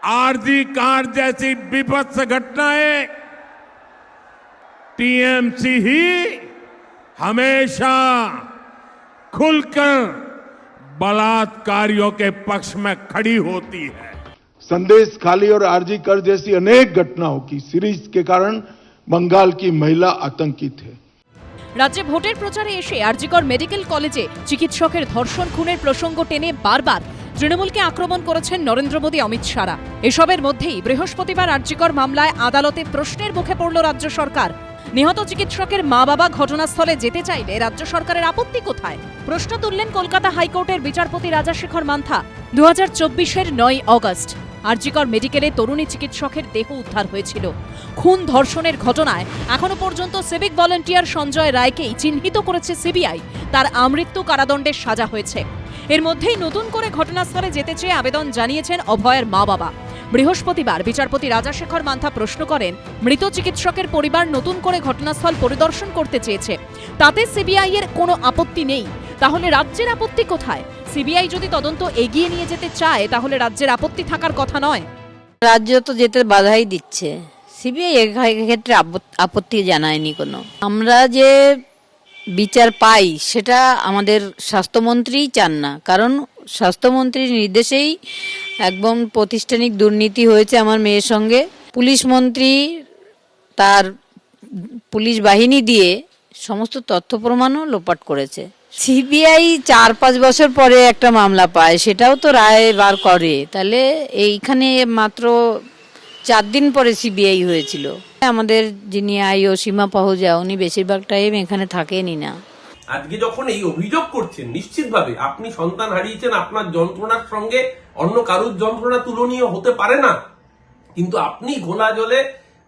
RG कांड जैसी विभत्स घटनाएं टीएमसी ही हमेशा खुलकर बलात्कारियों के पक्ष में खड़ी होती है। संदेश खाली और आरजी कर जैसी अनेक घटनाओं की सीरीज के कारण बंगाल की महिला आतंकित है। রাজ্যে ভোটের প্রচারে এসে আরজিকর মেডিকেল কলেজে চিকিৎসকের ধর্ষণ খুনের প্রসঙ্গ টেনে বারবার তৃণমূলকে আক্রমণ করেছেন নরেন্দ্র মোদী, অমিত শাহরা। এসবের মধ্যেই বৃহস্পতিবার আরজিকর মামলায় আদালতে প্রশ্নের মুখে পড়ল রাজ্য সরকার। নিহত চিকিৎসকের মা বাবা ঘটনাস্থলে যেতে চাইলে রাজ্য সরকারের আপত্তি কোথায়? প্রশ্ন তুললেন কলকাতা হাইকোর্টের বিচারপতি রাজাশেখর মান্থা। 2024-এর 9 অগস্ট আরজিকর মেডিকেলে তরুণী চিকিৎসকের দেহ উদ্ধার হয়েছিল। খুন ধর্ষণের ঘটনায় এখনো পর্যন্ত সিভিক ভলান্টিয়ার সঞ্জয় রায়কেই চিহ্নিত করেছে সিবিআই। তার আমৃত্যু কারাদণ্ডের সাজা হয়েছে। এর মধ্যেই নতুন করে ঘটনাস্থলে যেতে চেয়ে আবেদন জানিয়েছেন অভয়ের মা বাবা। বৃহস্পতিবার বিচারপতি রাজাশেখর মান্থা প্রশ্ন করেন, মৃত চিকিৎসকের পরিবার নতুন করে ঘটনাস্থল পরিদর্শন করতে চেয়েছে, তাতে সিবিআই এর কোনো আপত্তি নেই। তাহলে রাজ্যের আপত্তি কোথায়? সিবিআই যদি তদন্ত এগিয়ে নিয়ে যেতে চায় তাহলে রাজ্যের আপত্তি থাকার কথা নয়। রাজ্য তো যেতে বাধাই দিচ্ছে, সিবিআই এক্ষেত্রে আপত্তি জানায়নি কোনো। আমরা যে বিচার পাই সেটা আমাদের স্বাস্থ্যমন্ত্রীই চান না, কারণ স্বাস্থ্যমন্ত্রীর নির্দেশেই একদম প্রাতিষ্ঠানিক দুর্নীতি হয়েছে আমার মেয়ের সঙ্গে। পুলিশ মন্ত্রী তার পুলিশ বাহিনী দিয়ে সমস্ত তথ্য প্রমাণও লোপাট করেছে। সিবিআই 4-5 বছর পরে একটা মামলা পায়, সেটাও তো রায় বার করে। তাহলে এইখানে মাত্র 4 দিন পরে সিবিআই হয়েছিল। আমাদের যিনি আইও সীমা পাহুজা, উনি বেশিরভাগ টাইম এখানে থাকেনই না। আজকে যখন এই অভিযোগ করছেন, নিশ্চিতভাবে আপনি সন্তান হারিয়েছেন, আপনার যন্ত্রণার সঙ্গে অন্য কারুর যন্ত্রণা তুলনীয় হতে পারে না, কিন্তু আপনি ঘোলা জলে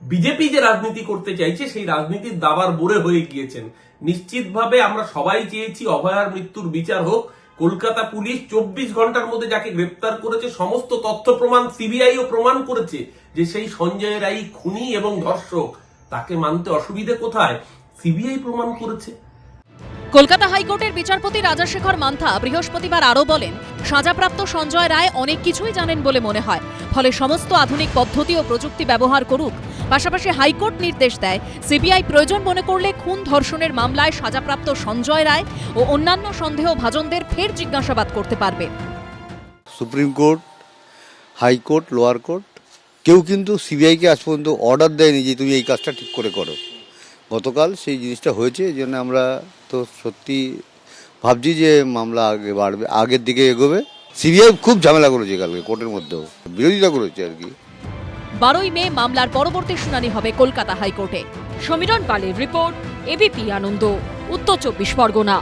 বিজেপি যে রাজনীতি করতে চাইছে সেই রাজনীতির দাবার বোরে হয়ে গিয়েছেন। নিশ্চিতভাবে আমরা সবাই চেয়েছি অভয়ার মৃত্যুর বিচার হোক। কলকাতা পুলিশ 24 ঘন্টার মধ্যে যাকে গ্রেপ্তার করেছে, সমস্ত তথ্য প্রমাণ সিবিআইও প্রমাণ করেছে যে সেই সঞ্জয় রায় খুনি এবং ধর্ষক। তাকে মানতে অসুবিধে কোথায়? সিবিআই প্রমাণ করেছে। কলকাতা হাইকোর্টের বিচারপতি রাজাশেখর মান্থা বৃহস্পতিবার আরও বলেন, সাজাপ্রাপ্ত সঞ্জয় রায় অনেক কিছুই জানেন বলে মনে হয়, ফলে সমস্ত আধুনিক পদ্ধতি ও প্রযুক্তি ব্যবহার করুক। পাশাপাশি হাইকোর্ট নির্দেশ দেয়, সিবিআই প্রয়োজন মনে করলে খুন ধর্ষণের মামলায় সাজাপ্রাপ্ত সঞ্জয় রায় ও অন্যান্য সন্দেহভাজনদের ফের জিজ্ঞাসাবাদ করতে পারবে। Supreme court, high court, lower court কেউ কিন্তু সিবিআইকে আজ পর্যন্ত অর্ডার দেয়নি যে তুমি এই কাজটা ঠিক করে করো। গতকাল সেই জিনিসটা হয়েছে, এই জন্য আমরা তো সত্যি ভাবছি যে মামলা আগে বাড়বে, আগের দিকে এগোবে। সিবিআই খুব ঝামেলা করেছে কালকে কোর্টের মধ্যেও, বিরোধিতা করেছে আর কি। 12ই মে মামলার পরবর্তী শুনানি হবে কলকাতা হাইকোর্টে। সমীরণ পালের রিপোর্ট, এবিপি আনন্দ, উত্তর 24 পরগনা।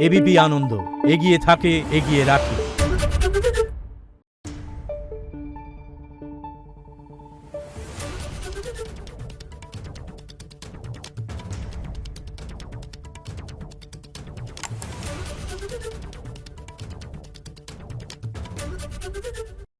এবিপি আনন্দ, এগিয়ে থাকে, এগিয়ে রাখে।